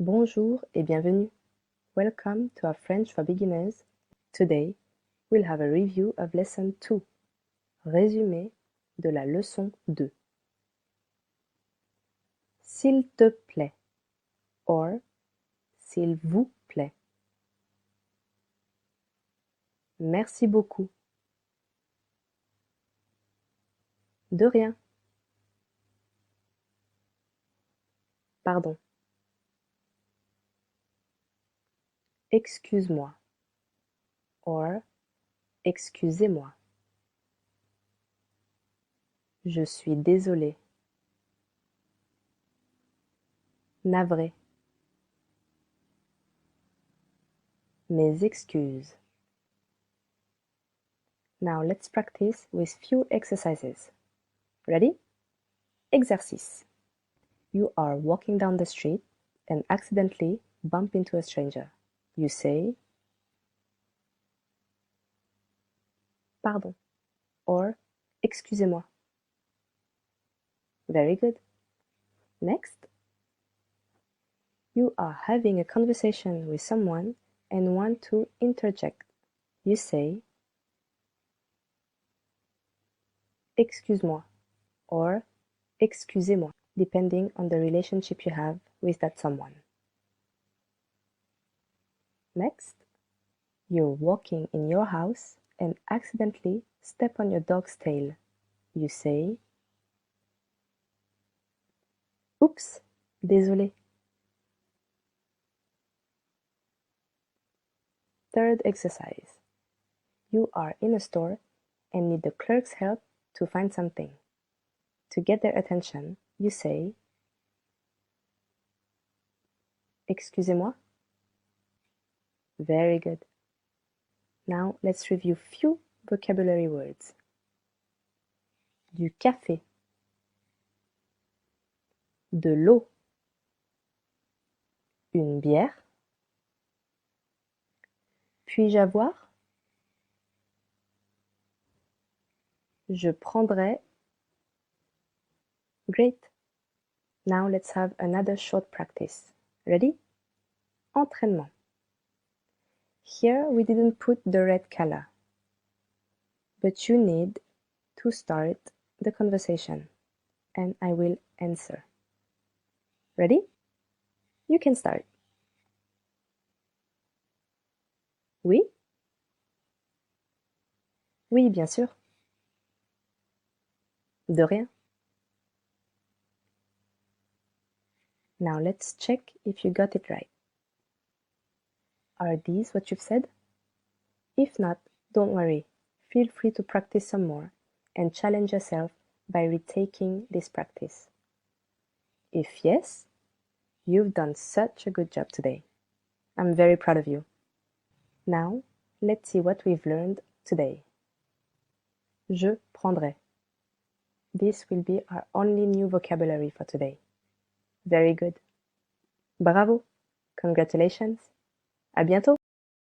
Bonjour et bienvenue. Welcome to our French for Beginners. Today, we'll have a review of Lesson 2. Résumé de la leçon 2. S'il te plaît or s'il vous plaît. Merci beaucoup. De rien. Pardon. Excuse-moi or excusez-moi. Je suis désolé. Navré. Mes excuses. Now let's practice with few exercises. Ready? Exercice. You are walking down the street and accidentally bump into a stranger. You say, pardon, or excusez-moi. Very good. Next. You are having a conversation with someone and want to interject. You say, excuse-moi, or excusez-moi, depending on the relationship you have with that someone. Next, you're walking in your house and accidentally step on your dog's tail. You say, oups, désolé. Third exercise. You are in a store and need the clerk's help to find something. To get their attention, you say, excusez-moi. Very good. Now let's review few vocabulary words. Du café. De l'eau. Une bière. Puis-je avoir? Je prendrai. Great. Now let's have another short practice. Ready? Entraînement. Here we didn't put the red color, but you need to start the conversation and I will answer. Ready? You can start. Oui? Oui, bien sûr. De rien. Now let's check if you got it right. Are these what you've said? If not, don't worry. Feel free to practice some more and challenge yourself by retaking this practice. If yes, you've done such a good job today. I'm very proud of you. Now, let's see what we've learned today. Je prendrai. This will be our only new vocabulary for today. Very good. Bravo. Congratulations. À bientôt.